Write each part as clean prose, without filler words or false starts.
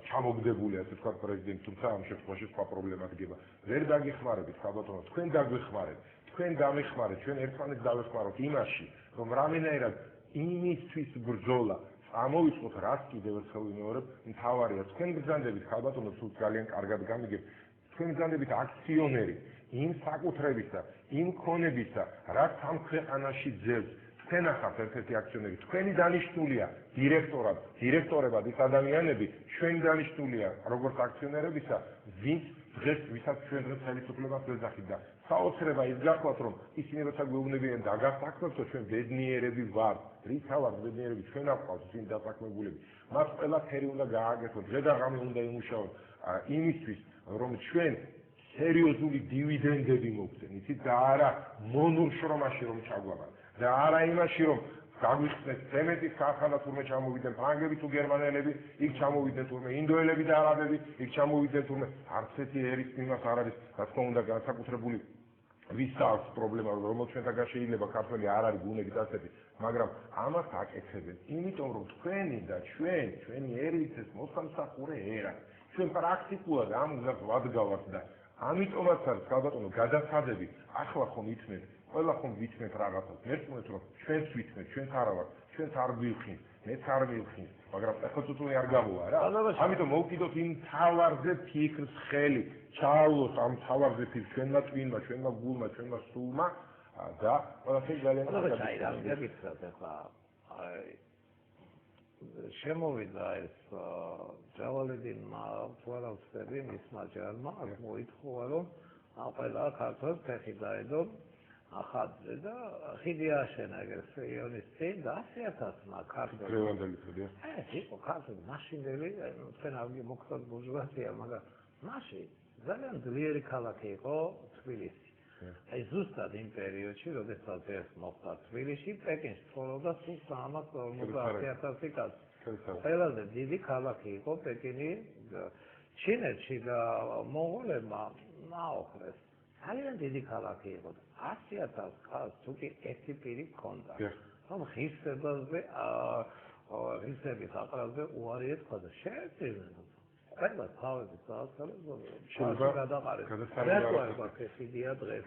ჩამოგდებული ასე ვთქვათ პრეზიდენტი, თუმცა ამ შემთხვევაში სხვა პრობლემა დგება. ვერ დაგეხმარებით, ხალბატონო, თქვენ დაგვეხმარეთ, თქვენ დამეხმარეთ, ჩვენ ერთმანეთს დავეხმაროთ იმაში, რომ რამენაირად იმისთვის ბრძოლა ამოვიწყოთ, რაც კიდევ ერთხელ ვიმეორებ, მთავარია თქვენ გრძანდებით, ხალბატონო, თუ ძალიან კარგად გამიგებთ, თქვენ გრძანდებით აქციონერი იმ საკუთრებისა, იმ ქონებისა, რაც ამ ქვეყანაში ძევს. თქვენ ახავთ ერთ-ერთი აქციონერი, თქვენი დანიშნულია დირექტორად, დირექტორებად ის ადამიანები, ჩვენი დანიშნულია როგორც აქციონერებისა, ვინც დღეს ვისაც ჩვენ დღეს ხელისუფლებას ვეძახით და საოცრება ის გახლავთ, რომ ისინი როცა გვეუბნებიან დაგასაქმებთო, ჩვენ ბედნიერები ვართ. რიცა ვართ ბედნიერები, ჩვენ აყავთ ისინი დასაქმებულები. მას ყველაფერი უნდა გააკეთოთ, დღე და ღამე უნდა იმუშაოთ იმისთვის, რომ ჩვენ სერიოზული დივიდენდები მოგცენ, იცით და არა მონურ შრომაში რომ ჩაგვაბართ. და არა იმაში რომ გაგვიხსნეს ცემენტის ქარხანა თურმე ჩამოვიდნენ ფრანგები თუ გერმანელები, იქ ჩამოვიდნენ თურმე ინდოელები და არაბები, იქ ჩამოვიდნენ თურმე არც ერთი ერის მიმართ არ არის, რა თქმა უნდა, განსაკუთრებული ვის აქვს პრობლემა, რომელიც ჩვენთაგან შეიძლება ქართველი არ არის გუნებით ასეთი, მაგრამ ამას აკეთებენ, იმიტომ რომ თქვენი და ჩვენი ერით ეს მოსამსახურე ერა. ჩვენ პრაქტიკულად ამ გზას ვადგავართ და ამიტომაც არის ხალბატონო გადაცადები, ახლა ხომ იცნეთ ყველა ხომ ვიცნეთ რაღაცას, მერწმუნეთ რომ ჩვენც ვიცნეთ, ჩვენც არა ვართ, ჩვენც არ გვივხინს, მეც არ მივხინს, მაგრამ ახლა თვითონ არ გამოვა რა. ამიტომ მოვკიდოთ იმ თავარზე ფიქრს ხელი, ჩაავლოთ ამ თავარზე ფიქრს ჩვენმა ტვინმა, ჩვენმა გულმა, ჩვენმა სულმა და ყველაფერი ძალიან კარგად. რა გეკითხათ ახლა შემოვიდა ეს ჯავალედინმა თვალავსები მისმა ჯარმა, აქ მოითხოვა რომ ყველა ქართველს ფეხი დაედო ახადზე და ხიდი აშენა ეგრე სეიონის წინ და 100,000-მა ქართველმა. დღევანდელი ხიდია? იყო ქართველი მაშინდელი, თქვენ არ მოგხსოვთ ბურჟუაზია, მაგრამ მაშინ ძალიან ძლიერი ქალაქი იყო თბილისი. აი ზუსტად იმ პერიოდში, როდესაც ეს მოხდა თბილისში, პეკინში ცხოვრობდა სულ 350,000 კაცი. ყველაზე დიდი ქალაქი იყო პეკინი ჩინეთში და მონღოლებმა მაოხრეს. ძალიან დიდი ქალაქი იყო. 100,000 კაცს თუ კი ერთი პირი ჰქონდა. რომ ღირსებაზე, ღირსების აყრაზე უარი ეთქვა და შეეწირნენ. ყველა თავები საათქალებს გადაყარეს. გადაცარია დღეს.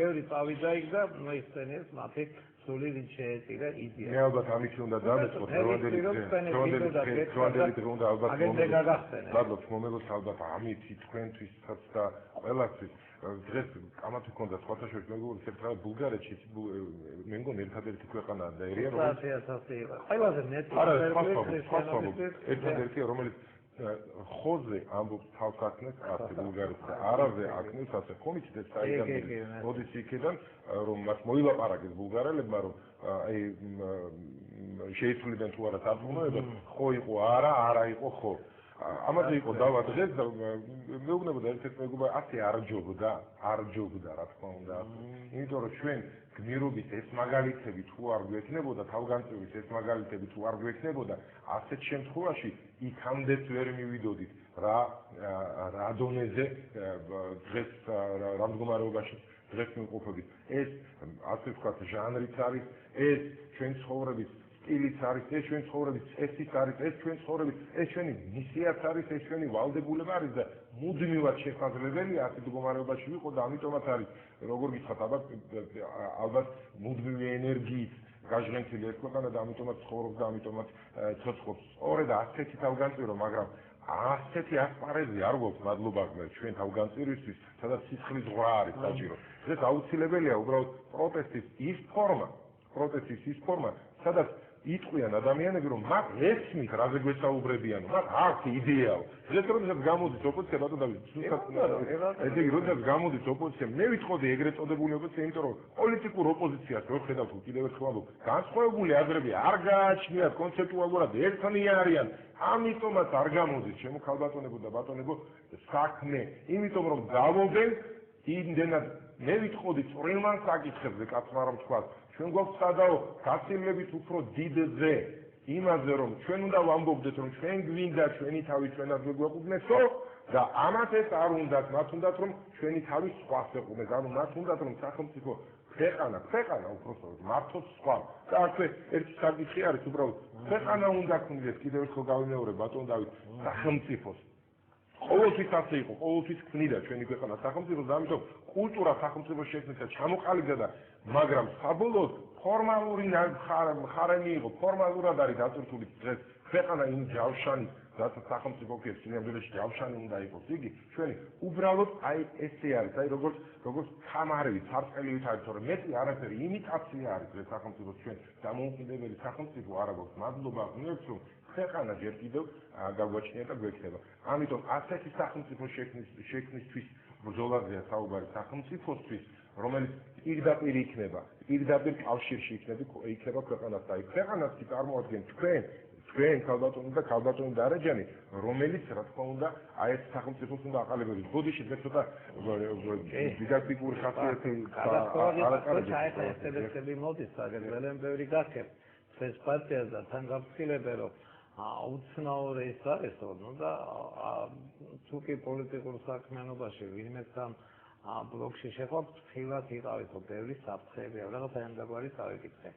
ბევრი წავიდა იქ და მოიხსენიეს მათი სული ვინ შეეწირა იდეა. მე ალბათ ამით უნდა დავეწყოთ დღევანდელი დღე უნდა ალბათ მომეღოთ ალბათ ამით თქვენთვისაც და ყველასთვის დღეს ამათ ჰქონდა სხვათა შორის მეგობრებო ერთხელ ბულგარეთში მე მგონი ერთადერთი ქვეყანა და ერია რომელიც ყველაზე მეტი ერთადერთია რომელიც ხოზე ამბობს თავს აკნეს ასე ბულგარეთს და არავე აკნეს ასე ხომით ეს საერთოდ მოდის იქიდან რომ მას მოილაპარაკეს ბულგარელებმა რომ აი შეიცვლიდნენ თუ არა სარწმუნოება ხო იყო არა იყო ხო ამაზე იყო დავა დღეს და მეუბნებოდა ერთ-ერთ მეგობარ ასე არ ჯობდა რა თქმა უნდა იმიტომ რომ ჩვენ გმირობის ეს მაგალითები თუ არ გვექნებოდა თავგანწირვის ეს მაგალითები თუ არ გვექნებოდა ასეთ შემთხვევაში იქამდეც ვერ მივიდოდით რა დონეზე დღეს რა მდგომარეობაში დღეს მივყოფებით ეს ასე ვთქვათ ჟანრიც არის ეს ჩვენ ცხოვრების სტილიც არის ეს ჩვენ ცხოვრების წესიც არის ეს ჩვენ ცხოვრების ეს ჩვენი მისიაც არის ეს ჩვენი ვალდებულება არის და მუდმივად შესაძლებელია ასეთ მდგომარეობაში ვიყო და ამიტომაც არის როგორ გითხრათ ალბათ მუდმივი ენერგიით გაჟღენთილი ეს ქვეყანა და ამიტომაც ცხოვრობს და ამიტომაც ცოცხლობს სწორედ ასეთი თავგანწირო მაგრამ ასეთი ასპარეზი არ გვაქვს მადლობა ჩვენ თავგანწირვისთვის სადაც სისხლის ზღვა არის საჭირო დღეს აუცილებელია უბრალოდ პროტესტის ის ფორმა სადაც იტყვიან ადამიანები რომ მათ ესმით რაზე გვესაუბრებიან მათ აქვს იდეა დღეს როდესაც გამოდის ოპოზიცია ბატონო დავით ზუსტად ესე იგი როდესაც გამოდის ოპოზიცია მე ვიტყოდი ეგრეთ წოდებული ოპოზიცია იმიტომ რომ პოლიტიკურ ოპოზიციას ვერ ხედავთ კიდევ ერთხელ ამბობ განსხვავებული აზრები არ გააჩნიათ კონცეპტუალურად ერთნი არიან ამიტომაც არ გამოდის ჩემო ქალბატონებო და ბატონებო საქმე იმიტომ რომ დავობენ იმდენად მე ვიტყოდი წვრილმან საკითხებზე კაცმა რომ თქვა ჩვენ გვაქვს სადაო გაცილებით უფრო დიდზე იმაზე რომ ჩვენ უნდა ვამბობდეთ რომ ჩვენ გვინდა ჩვენი თავი ჩვენად გვეგვეყუდნესო და ამათ ეს არ უნდათ მათ უნდათ რომ ჩვენი თავი სხვას ეყუდნეს ანუ მათ უნდათ რომ სახელმწიფო ქვეყანა უпростоოდ მართლაც სხვა. და აქვე ერთი საკითხი არის უბრალოდ ქვეყანა უნდა ქონდეს კიდევ ერთხელ გავიმეორებ ბატონ დავით სახელმწიფოს. ყოველთვის ასე იყო, ყოველთვის ქმნიდა ჩვენი ქვეყანა სახელმწიფოს და ამიტომ კულტურა სახელმწიფოს შექმნისა ჩამოყალიბდა და მაგრამ საბოლოოდ ფორმალური ხარემი იყო, ფორმალურად არის დაწურთული დღეს ქვეყანა იმ ჯავშანი რასაც სახელმწიფო კი სინამდვილეში ჯავშანი უნდა იყოს იგი ჩვენი უბრალოდ აი ესე არის აი როგორც თამარი ცარწყელივით არის თორე მეტი არაფერი იმიტაცია არის ეს სახელმწიფო ჩვენ დამოუკიდებელი სახელმწიფო არა გვაქვს მადლობა ღმერთს რომ ქვეყანა ჯერ კიდევ გაგვაჩნია და გვექნება ამიტომ ასეთი სახელმწიფო შექმნისთვის ბრძოლაზეა საუბარი სახელმწიფოსთვის რომელიც პირდაპირ იქნება პირდაპირ კავშირში იქნება ქვეყანას და აი ქვეყანას კი წარმოადგენს თქვენ ქალბატონი და ქალბატონი დარეჯანი რომელიც რა თქმა უნდა აი ეს სახელმწიფოს უნდა აყალიბებდეს ბოდიში მე ცოტა დიდაქტიკური ხასიათი არაკარგია მოდის საგრძელენ ბევრი გაქებ ეს პარტია და თან გაფრთხილებენ რომ უცნაური ის არის ნუ და თუ კი პოლიტიკურ საქმიანობაში ვინმესთან ბლოკში შეხვდით ხილად იყავით ბევრი საფრთხეები რაღაცა ამდაგვარი წავიკითხე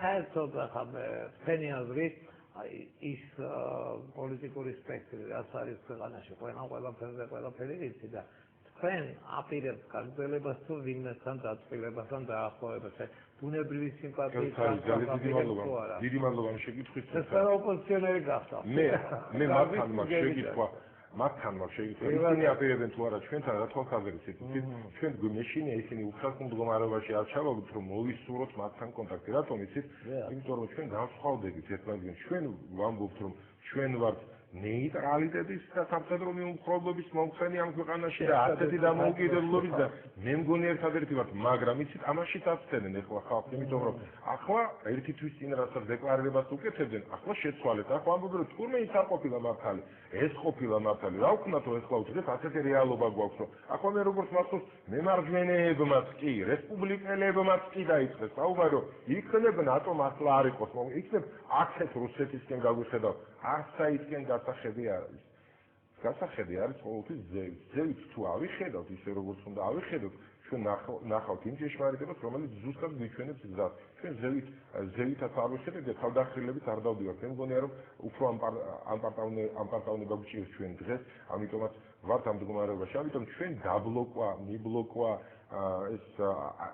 საერთოდ ახლა თქვენი აზრით ის პოლიტიკური სპექტრი რაც არის ქვეყანაში ყველაფერი იცი და თქვენ აპირებთ გაგრძელებას თუ ვინმესთან დაწყვილებასთან დაახლოებას ბუნებრივი სიმპათიის დიდი მადლობა ამ შეკითხვით ეს ოპოზიციონერი გახდა მე მათთან მაქვს შეკითხვა ისინი აპირებენ თუ არა ჩვენთან რა თვალსაზრისით ჩვენ გვიმეშინია ისინი უსახკო მდგომარეობაში არ ჩავაგდოთ რომ მოვისურვოთ მათთან კონტაქტი რატომ იცით იმიტომ რომ ჩვენ გავსხვავდებით ერთმანეთს ჩვენ ვამბობთ რომ ჩვენ ვართ ნეიტრალიტეტის და სამხედრო მიუმხრობლობის მომხენი ამ ქვეყანაში და ასეთი დამოუკიდებლობის და მე მგონი ერთადერთი ვართ მაგრამ იცით ამაში დაცდენენ ახლა ხალხი იმიტომ რომ ახლა ერთი თვის წინ რასაც დეკლარირებას უკეთებდნენ ახლა შეცვალეთ ახლა ამბობენ რომ თურმე ის არ ყოფილა მართალი ეს ყოფილა მართალი რა ვქნათო ეს ხალხს ასეთი რეალობა გვაქვს რომ ახლა მე როგორც მართოს მემარჯვენეებმაც კი რესპუბლიკელებმაც კი დაიწყეს საუბარი რომ იქნებ ნატო მართლა არ იყოს იქნებ აქეთ რუსეთისკენ გაგვიხედავ არცაითკენ გასახედი არის გასახედი არის ყოველთვის ზევით თუ ავიხედავთ ისე როგორც უნდა ავიხედოთ ჩვენ ნახავთ იმ ჭეშმარიტებას რომელიც ზუსტად გვიჩვენებს გზას ჩვენ ზევითაც არ ვიხედავთ და თავდახილებით არ დავდივართ მე მგონია რომ უფრო ამ პარტავნება გვჭირს ჩვენ დღეს ამიტომაც ვართ ამ მდგომარეობაში ამიტომ ჩვენ დაბლოკვა მიბლოკვა ეს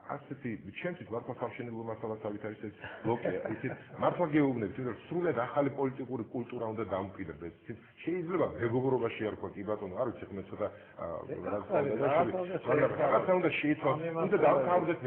ასეთი ჩემთვის მართლა სამშენებლო მასალასავით არის ეს ბლოკი ისეთ მართლა გეუბნებით რომ სრულად ახალი პოლიტიკური კულტურა უნდა დამკვიდრდეს შეიძლება მეგობრობაში არ ვქვა კი ბატონო არ ვიცი ხმე ცოტა რაღაცა უნდა შეიცვალოს უნდა დავთავაზოთ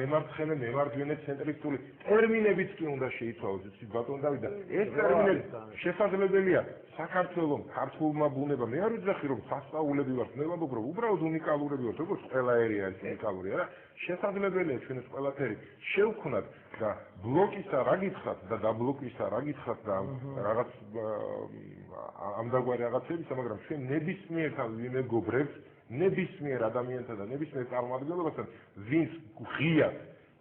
მემარჯვენე ცენტრისტული ტერმინებიც კი უნდა შეიცვალოს იცით ბატონო დავით და ეს ტერმინები შესაძლებელია საქართველოს ქართულმა ბუნებამ მე არ ვიძახი რომ სასწაულები ვართ მე ვამბობ რომ უბრალოდ უნიკალურები ვართ როგორც ყველა ერი არის უნიკალური არა შესაძლებელია ჩვენ ეს ყველაფერი შევქმნათ და ბლოკისა რა გითხრათ და დაბლოკვისა რა გითხრათ და რაღაც ამდაგვარი რაღაცებისა მაგრამ ჩვენ ნებისმიერთან ვიმეგობრებთ ნებისმიერ ადამიანთან და ნებისმიერ წარმომადგენლებასთან ვინც ღია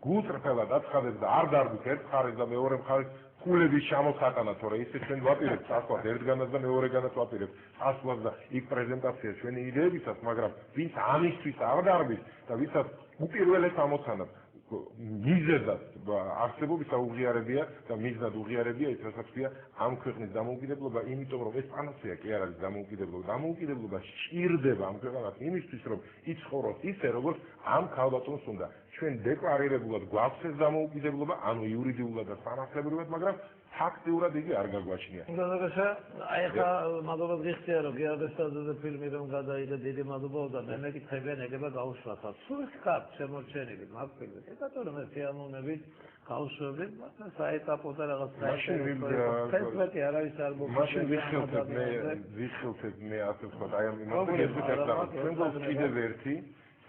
გულწრფელად აცხადებს და არ დარგვით ერთ მხარეს და მეორე მხარეს ფულების ჩამოსატანა თორე ისე ჩვენ ვაპირებთ ასვლას ერთგანაც და მეორეგანაც ვაპირებთ ასვლას და იქ პრეზენტაცია ჩვენი იდეებისას მაგრამ ვინც ამისთვის არ დარგვის და ვისაც უპირველეს ამოცანა მიზეზად არსებობისა უღიარებია და მიზნად უღიარებია ის რასაც ქვია ამ ქვეყნის დამოუკიდებლობა იმიტომ რომ ეს პანაცეა კი არ არის დამოუკიდებლობა სჭირდება ამ ქვეყანას იმისთვის რომ იცხოვროს ისე როგორც ამ ქალბატონს უნდა ჩვენ დეკლარირებულად გვაქვს ეს დამოუკიდებლობა ანუ იურიდიულად და სანახლებრივად მაგრამ ფაქტიურად იგი არ გაგვაჩნია. გასაგებია, აი ხა მადლობა გიხდია რომ გიადესტაძეზე ფილმი რომ გადაიღე დიდი მადლობა და მე მეკითხებიან ეგება გაუშვათ. სულ ხარ შემორჩენილი მაგ ფილმზე. ეკატორო მე სიამოვნებით გავუშვები, მაგრამ საეტაპო და რაღაც საერთოდ არავის არ მოგწევს. მაშინ ვიხილთებ მე ასე ვთქვა, აი ამ იმას ჩვენ გვაქვს კიდევ ერთი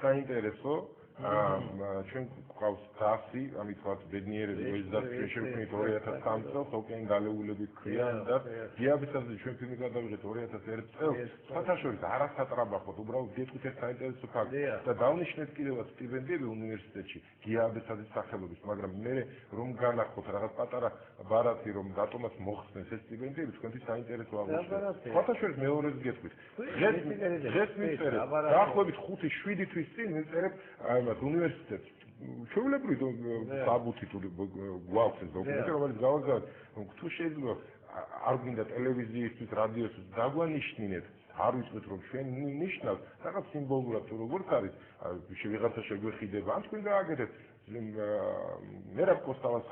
საინტერესო ჩვენ გვყავს დასი, ამით ვთქვათ, ბედნიერები, ეს დასი შევქმნით 2003 წელს, ოკეანე გალეულებით ქვიან და დიაბეტაზე ჩვენ ფილმი გადავიღეთ 2001 წელს. საერთაშორისო არასატრაბახოთ, უბრალოდ გეტყვით ეს საინტერესო ფაქტი და დავნიშნეთ კიდევაც სტიპენდიები უნივერსიტეტში დიაბეტაზის სახელობის, მაგრამ მე რომ განახოთ რაღაც პატარა ბარათი რომ დატომას მოხსნეს ეს სტიპენდიები, თქვენთვის საინტერესო აღმოჩნდა. საერთაშორისო მეორეს გეტყვით. დღეს მიწერეთ, დაახლოებით 5-7 თვის წინ მიწერეთ უნივერსიტეტს ჩვეულებრივი საბუთი თუ გვაქვს ეს დოკუმენტი, რომელიც გავაგზავნეთ, თუ შეიძლება არ გვინდა ტელევიზიისთვის, რადიოსთვის დაგვანიშნინეთ, არ ვიცით რომ ჩვენ ნიშნავთ რაღაც სიმბოლურად თუ როგორც არის, ვიღაცა შეგვეხიდება, ან თქვენ გააკეთეთ მერაბ კოსტავას